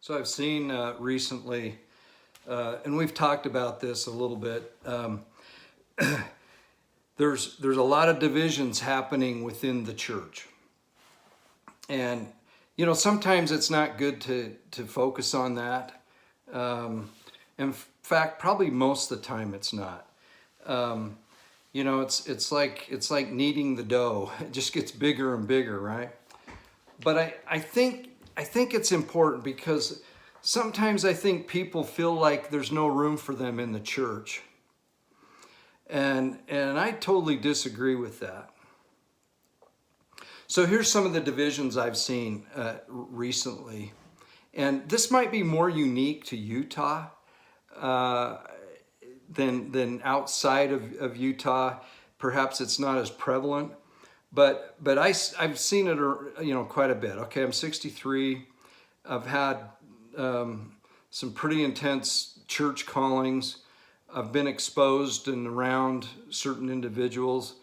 So I've seen recently, and we've talked about this a little bit. There's a lot of divisions happening within the church, and sometimes it's not good to focus on that. In fact, probably most of the time it's not. It's like kneading the dough. It just gets bigger and bigger, right? But I think it's important because sometimes I think people feel like there's no room for them in the church. And I totally disagree with that. So here's some of the divisions I've seen recently. And this might be more unique to Utah than outside of Utah. Perhaps it's not as prevalent. But I've seen it, quite a bit. Okay, I'm 63. I've had some pretty intense church callings. I've been exposed and around certain individuals.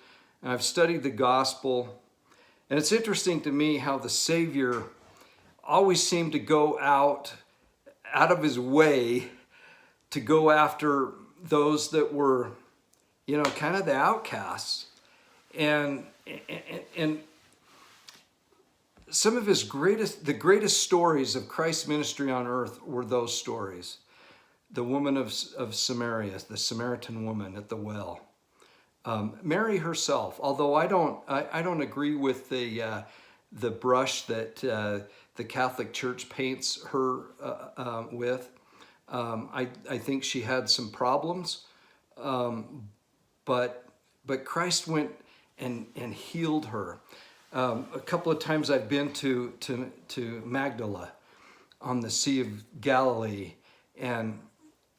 And I've studied the gospel. And it's interesting to me how the Savior always seemed to go out of his way to go after those that were, kind of the outcasts. And some of the greatest stories of Christ's ministry on earth were those stories. The woman of Samaria, the Samaritan woman at the well. Mary herself, although I don't agree with the brush that the Catholic Church paints her with. I think she had some problems, but Christ went and healed her. A couple of times I've been to Magdala on the Sea of Galilee, and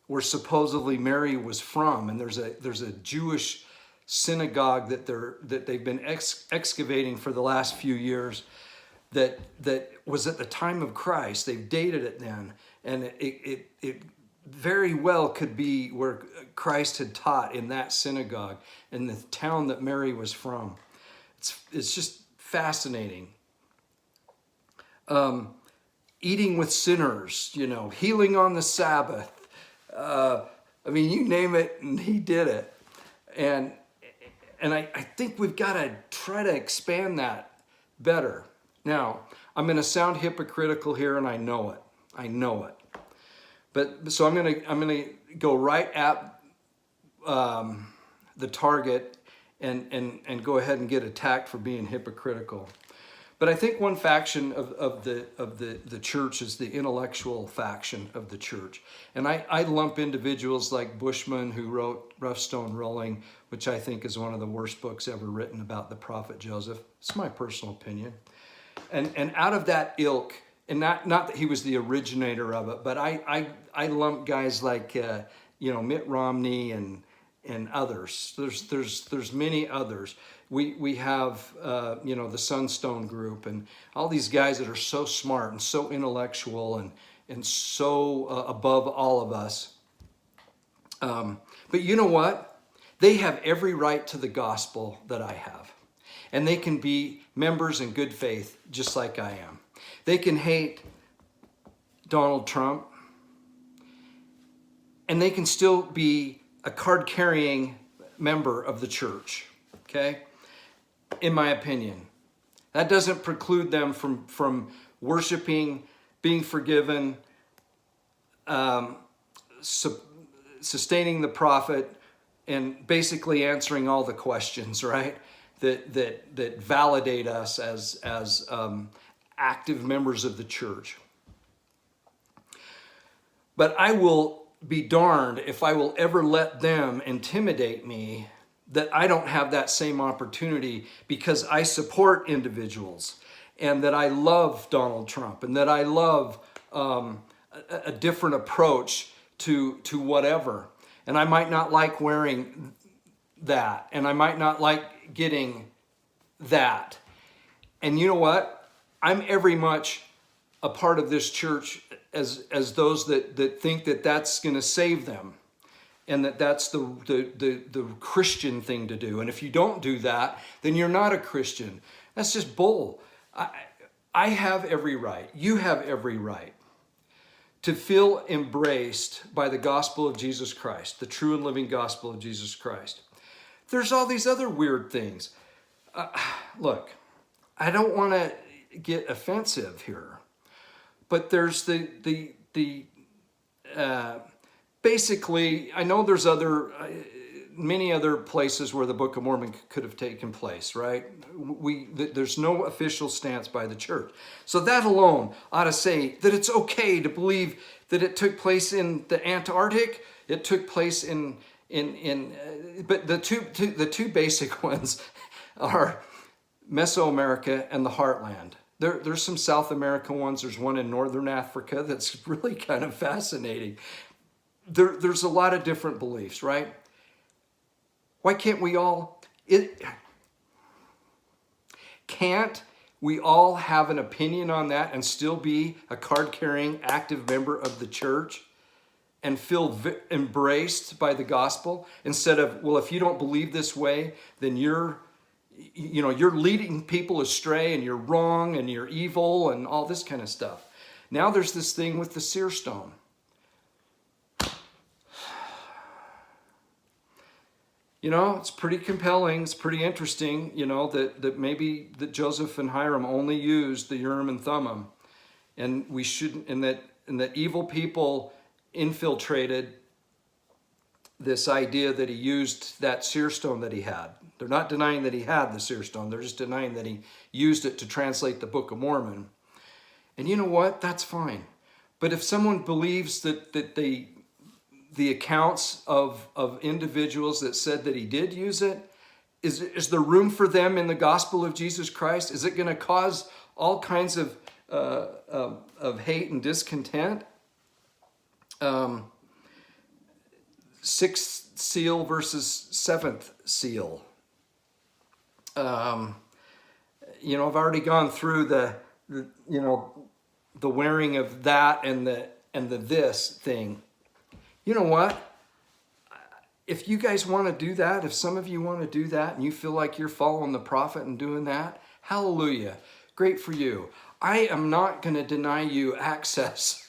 where supposedly Mary was from, and there's a Jewish synagogue that they've been excavating for the last few years that was at the time of Christ. They've dated it then, and it very well could be where Christ had taught, in that synagogue in the town that Mary was from. It's just fascinating. Eating with sinners, healing on the Sabbath. You name it, and he did it. And I think we've got to try to expand that better. Now, I'm going to sound hypocritical here, and I know it. But so I'm gonna go right at the target and go ahead and get attacked for being hypocritical. But I think one faction of the church is the intellectual faction of the church. And I lump individuals like Bushman, who wrote Rough Stone Rolling, which I think is one of the worst books ever written about the prophet Joseph. It's my personal opinion. And out of that ilk, and not that he was the originator of it, but I lump guys like Mitt Romney and others. There's many others. We have the Sunstone Group and all these guys that are so smart and so intellectual and so above all of us. But you know what? They have every right to the gospel that I have. And they can be members in good faith, just like I am. They can hate Donald Trump, and they can still be a card-carrying member of the church, okay? In my opinion. That doesn't preclude them from worshiping, being forgiven, sustaining the prophet, and basically answering all the questions, right? That validate us as active members of the church. But I will be darned if I will ever let them intimidate me, that I don't have that same opportunity, because I support individuals and that I love Donald Trump and that I love a different approach to whatever. And I might not like wearing that, and I might not like getting that. And you know what? I'm every much a part of this church as those that think that that's going to save them, and that's the Christian thing to do. And if you don't do that, then you're not a Christian. That's just bull. I have every right. You have every right. to feel embraced by the gospel of Jesus Christ, the true and living gospel of Jesus Christ. There's all these other weird things. Look, I don't want to get offensive here, but there's basically, I know there's many other places where the Book of Mormon could have taken place, right? There's no official stance by the church. So that alone ought to say that it's okay to believe that it took place in the Antarctic, it took place but the two basic ones are Mesoamerica and the Heartland. There's some South American ones. There's one in Northern Africa that's really kind of fascinating. There's a lot of different beliefs, right? Why can't we all have an opinion on that and still be a card-carrying, active member of the church and feel embraced by the gospel, instead of, well, if you don't believe this way, then you're leading people astray and you're wrong and you're evil and all this kind of stuff. Now there's this thing with the seer stone. It's pretty compelling. It's pretty interesting, that maybe that Joseph and Hiram only used the Urim and Thummim, and we shouldn't, and that evil people infiltrated this idea that he used that seer stone that he had. They're not denying that he had the seer stone. They're just denying that he used it to translate the Book of Mormon. And you know what? That's fine. But if someone believes that the accounts of individuals that said that he did use it, is there room for them in the gospel of Jesus Christ? Is it going to cause all kinds of hate and discontent? Sixth seal versus seventh seal. I've already gone through the wearing of that and the this thing. You know what? If you guys want to do that, if some of you want to do that and you feel like you're following the prophet and doing that, hallelujah. Great for you. I am not going to deny you access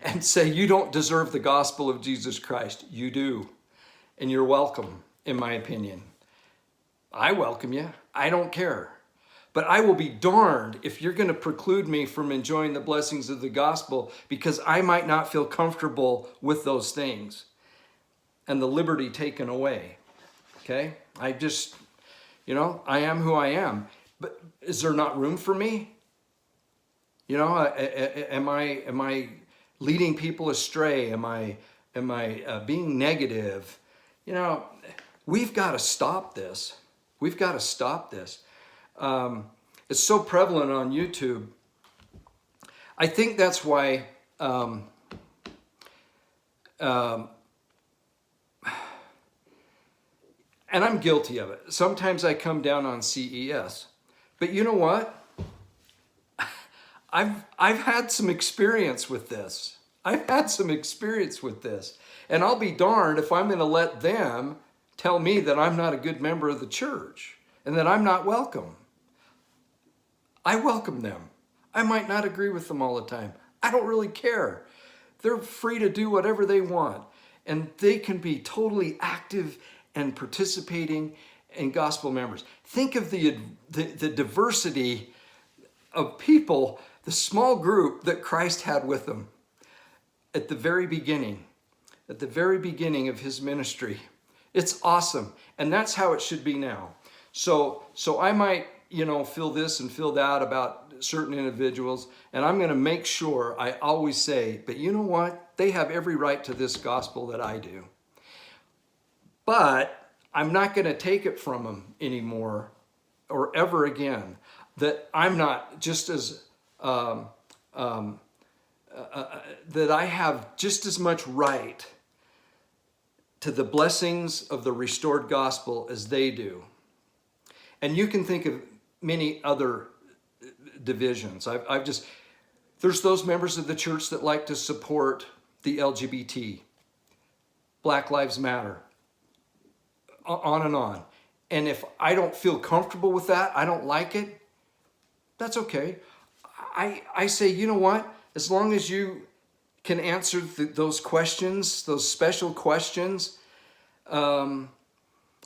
and say you don't deserve the gospel of Jesus Christ. You do. And you're welcome, in my opinion. I welcome you. I don't care. But I will be darned if you're going to preclude me from enjoying the blessings of the gospel because I might not feel comfortable with those things and the liberty taken away. Okay? I just, I am who I am. But is there not room for me? Am I leading people astray? Am I being negative? We've got to stop this. We've got to stop this. It's so prevalent on YouTube. I think that's why and I'm guilty of it. Sometimes I come down on CES. But you know what? I've had some experience with this. And I'll be darned if I'm going to let them tell me that I'm not a good member of the church and that I'm not welcome. I welcome them. I might not agree with them all the time. I don't really care. They're free to do whatever they want. And they can be totally active and participating in gospel members. Think of the diversity of people, the small group that Christ had with them at the very beginning of his ministry. It's awesome. And that's how it should be now. So I might, feel this and feel that about certain individuals, and I'm going to make sure I always say, but you know what? They have every right to this gospel that I do. But I'm not going to take it from them anymore or ever again. That I'm not just as, that I have just as much right to the blessings of the restored gospel as they do. And you can think of many other divisions. There's those members of the church that like to support the LGBT, Black Lives Matter, on and on. And if I don't feel comfortable with that, I don't like it, that's okay. I say, you know what? As long as you can answer those questions, those special questions. And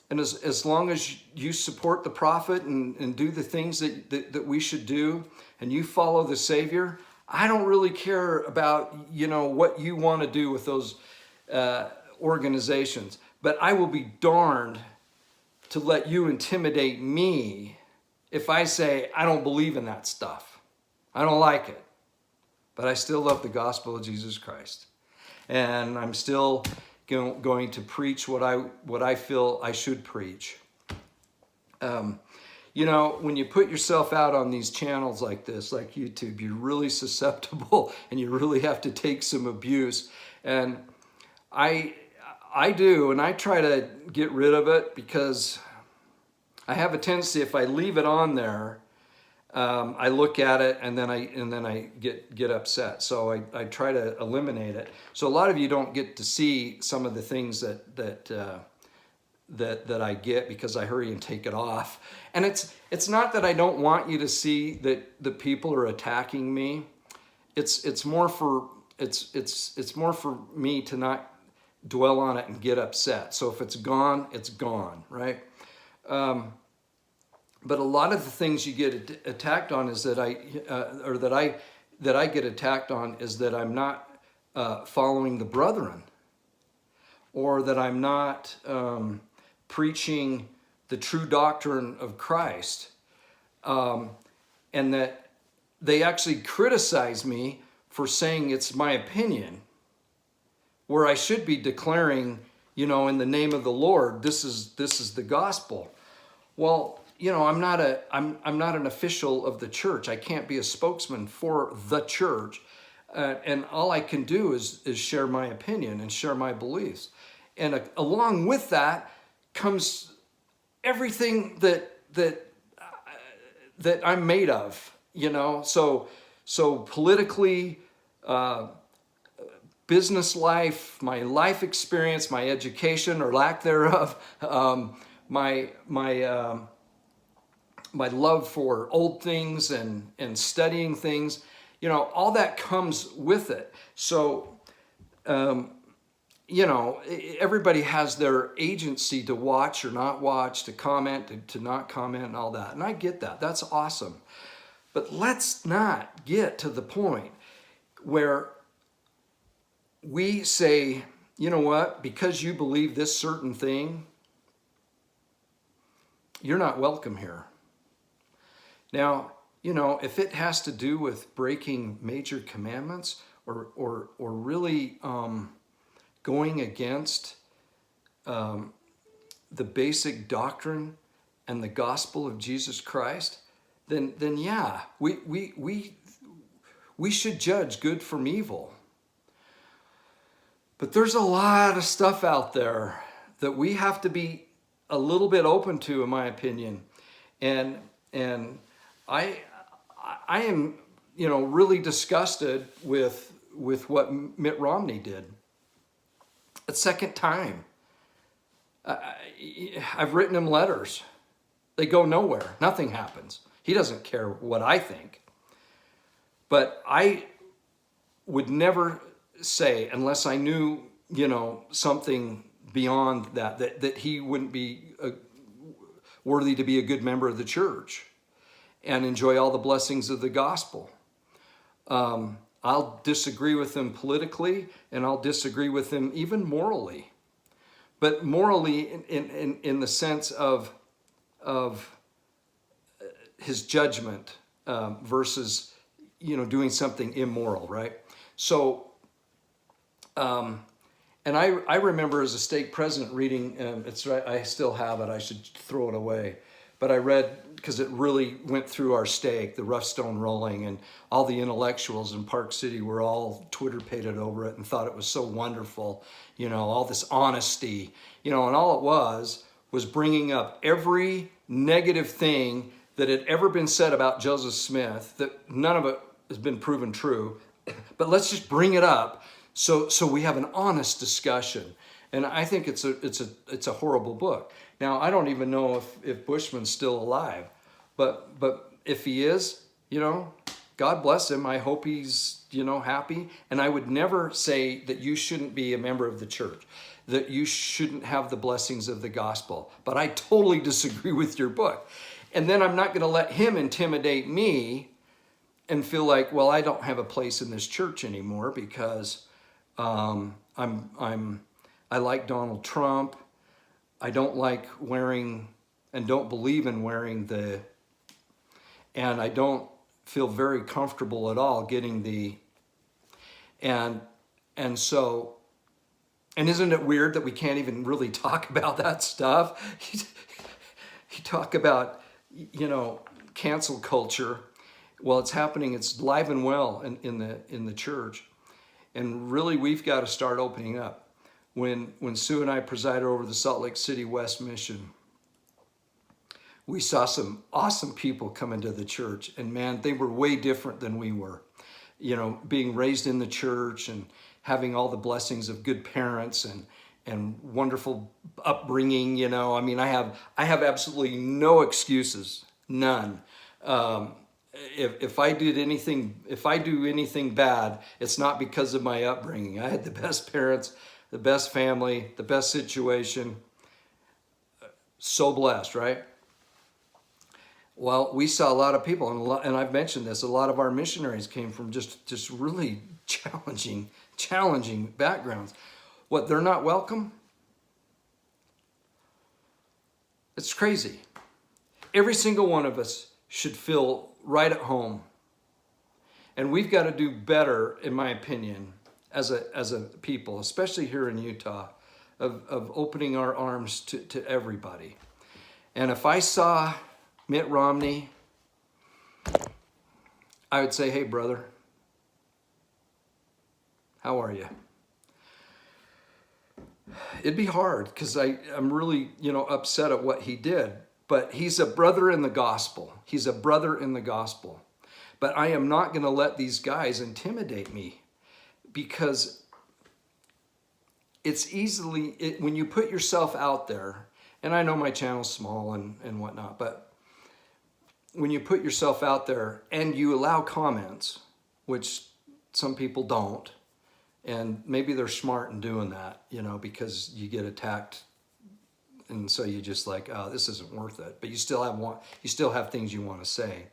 as long as you support the prophet and do the things that we should do, and you follow the Savior, I don't really care about, what you want to do with those organizations. But I will be darned to let you intimidate me if I say I don't believe in that stuff. I don't like it. But I still love the gospel of Jesus Christ. And I'm still going to preach what I feel I should preach. When you put yourself out on these channels like this, like YouTube, you're really susceptible and you really have to take some abuse. And I do, and I try to get rid of it because I have a tendency, if I leave it on there, I look at it and then I get upset. So I try to eliminate it. So a lot of you don't get to see some of the things that I get because I hurry and take it off. And it's not that I don't want you to see that the people are attacking me. It's more for me to not dwell on it and get upset. So if it's gone, it's gone, right? But a lot of the things you get attacked on is that I get attacked on is that I'm not following the brethren, or that I'm not preaching the true doctrine of Christ, and that they actually criticize me for saying it's my opinion, where I should be declaring, in the name of the Lord, this is the gospel. Well, I'm not an official of the church. I can't be a spokesman for the church, and all I can do is share my opinion and share my beliefs. And along with that comes everything that I'm made of. So politically. Business life, my life experience, my education or lack thereof, my love for old things and studying things, all that comes with it. So, everybody has their agency to watch or not watch, to comment, to not comment, and all that. And I get that. That's awesome. But let's not get to the point where we say, you know what, because you believe this certain thing, you're not welcome here. Now, if it has to do with breaking major commandments or really going against the basic doctrine and the gospel of Jesus Christ, then yeah, we should judge good from evil. But there's a lot of stuff out there that we have to be a little bit open to, in my opinion. And I am, really disgusted with what Mitt Romney did. A second time. I've written him letters. They go nowhere. Nothing happens. He doesn't care what I think. But I would never say, unless I knew, something beyond that he wouldn't be worthy to be a good member of the church and enjoy all the blessings of the gospel. I'll disagree with him politically, and I'll disagree with him even morally. But morally in the sense of his judgment versus, doing something immoral, right? So, and I remember as a stake president reading, it's right, I still have it, I should throw it away. But I read, because it really went through our stake, the rough stone rolling, and all the intellectuals in Park City were all Twitter-pated over it and thought it was so wonderful, all this honesty, and all it was bringing up every negative thing that had ever been said about Joseph Smith, that none of it has been proven true, but let's just bring it up so we have an honest discussion. And I think it's a horrible book. Now, I don't even know if Bushman's still alive, but if he is, God bless him. I hope he's happy. And I would never say that you shouldn't be a member of the church, that you shouldn't have the blessings of the gospel. But I totally disagree with your book. And then I'm not going to let him intimidate me and feel like, well, I don't have a place in this church anymore because I like Donald Trump. I don't like wearing and don't believe in wearing and I don't feel very comfortable at all getting and so, and isn't it weird that we can't even really talk about that stuff? You talk about, cancel culture. Well, it's happening. It's live and well in the church. And really, we've got to start opening up. When Sue and I presided over the Salt Lake City West Mission, we saw some awesome people come into the church, and man, they were way different than we were. Being raised in the church and having all the blessings of good parents and wonderful upbringing. I have absolutely no excuses, none. If I do anything bad, it's not because of my upbringing. I had the best parents, the best family, the best situation. So blessed, right? Well, we saw a lot of people, and I've mentioned this, a lot of our missionaries came from just really challenging backgrounds. What, they're not welcome? It's crazy. Every single one of us should feel right at home. And we've got to do better, in my opinion, as a people, especially here in Utah, of opening our arms to everybody. And if I saw Mitt Romney, I would say, hey, brother, how are you? It'd be hard because I'm really, upset at what he did. But he's a brother in the gospel. He's a brother in the gospel. But I am not going to let these guys intimidate me, because it's when you put yourself out there, and I know my channel's small and whatnot, but when you put yourself out there and you allow comments, which some people don't, and maybe they're smart in doing that, because you get attacked, and so you just like, oh, this isn't worth it. But you still have things you want to say.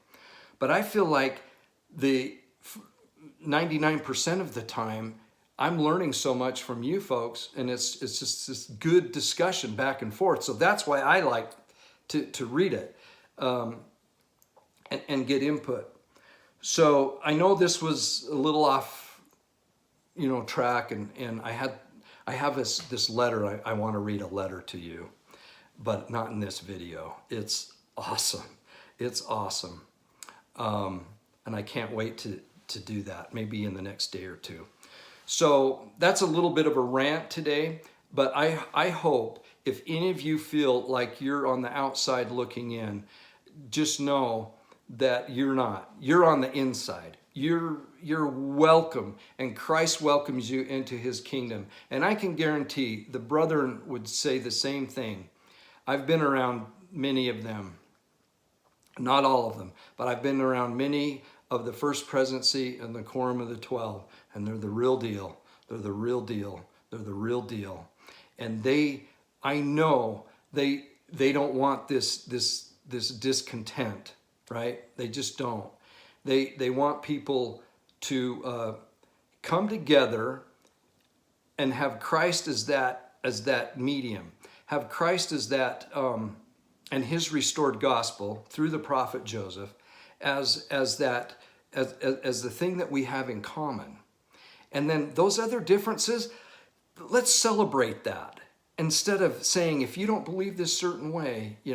But I feel like the 99% of the time, I'm learning so much from you folks, and it's just this good discussion back and forth. So that's why I like to read it and get input. So I know this was a little off, track, and I have this letter. I want to read a letter to you, but not in this video. It's awesome. It's awesome. And I can't wait to do that, maybe in the next day or two. So that's a little bit of a rant today, but I hope if any of you feel like you're on the outside looking in, just know that you're not. You're on the inside. You're welcome, and Christ welcomes you into his kingdom. And I can guarantee the brethren would say the same thing. I've been around many of them, not all of them, but I've been around many of the First Presidency and the Quorum of the 12, and they're the real deal. They're the real deal. They're the real deal. And I know they don't want this discontent, right? They just don't. They want people to come together and have Christ as that medium, have Christ as that and his restored gospel through the prophet Joseph as the thing that we have in common. And then those other differences, let's celebrate that instead of saying, if you don't believe this certain way, I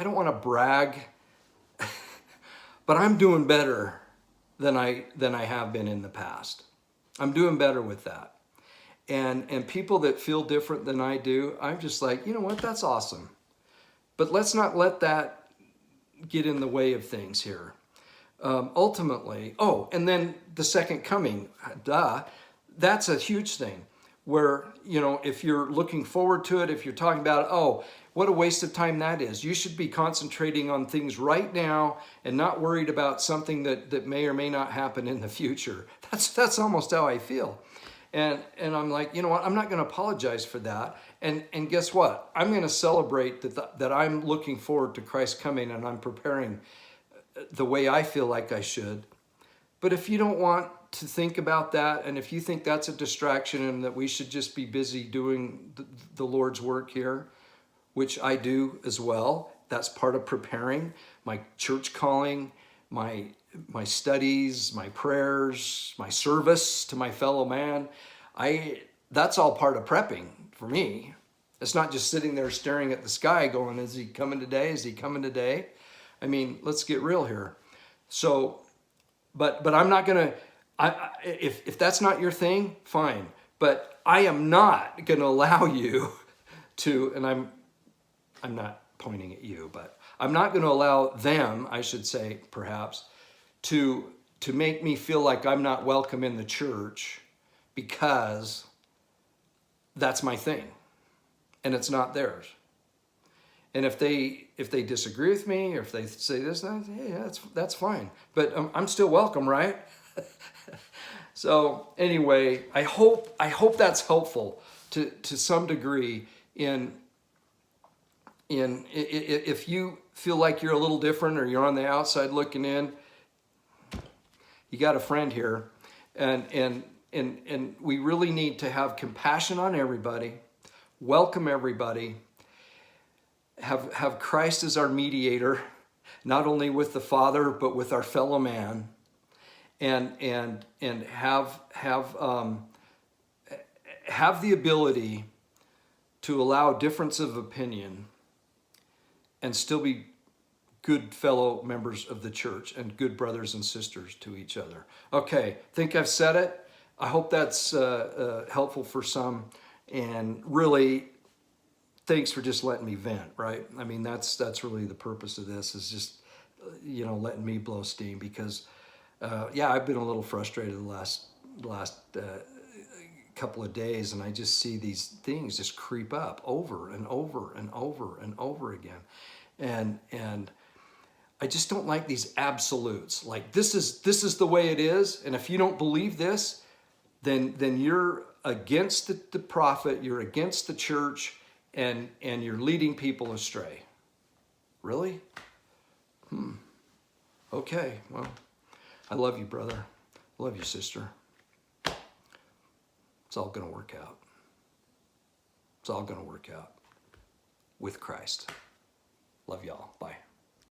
don't want to brag, but I'm doing better than I have been in the past. I'm doing better with that. And people that feel different than I do, I'm just like, you know what, that's awesome. But let's not let that get in the way of things here. Ultimately, and then the second coming, that's a huge thing. Where, if you're looking forward to it, if you're talking about, What a waste of time that is. You should be concentrating on things right now and not worried about something that may or may not happen in the future. That's almost how I feel. And I'm like, you know what? I'm not going to apologize for that. And guess what? I'm going to celebrate that I'm looking forward to Christ coming, and I'm preparing the way I feel like I should. But if you don't want to think about that, and if you think that's a distraction and that we should just be busy doing the Lord's work here, which I do as well, that's part of preparing my church calling, my studies, my prayers, my service to my fellow man. That's all part of prepping for me. It's not just sitting there staring at the sky going, is he coming today? Is he coming today? I mean, let's get real here. So, but I'm not going to, if that's not your thing, fine. But I am not going to allow you to, and I'm not pointing at you, but I'm not going to allow them, I should say, perhaps, to make me feel like I'm not welcome in the church because that's my thing and it's not theirs. And if they disagree with me, or if they say this, then yeah, that's fine. But I'm still welcome, right? So anyway, I hope that's helpful to some degree in if you feel like you're a little different or you're on the outside looking in. You got a friend here, and we really need to have compassion on everybody, welcome everybody, have Christ as our mediator, not only with the Father but with our fellow man, and have the ability to allow difference of opinion and still be good fellow members of the church and good brothers and sisters to each other. Okay, think I've said it. I hope that's helpful for some. And really, thanks for just letting me vent, right? I mean, that's really the purpose of this, is just, letting me blow steam, because, I've been a little frustrated the last couple of days, and I just see these things just creep up over and over and over and over again. And I just don't like these absolutes. Like, this is the way it is, and if you don't believe this, then you're against the prophet, you're against the church, and you're leading people astray. Really? Okay, well, I love you, brother. I love you, sister. It's all going to work out. It's all going to work out with Christ. Love y'all. Bye.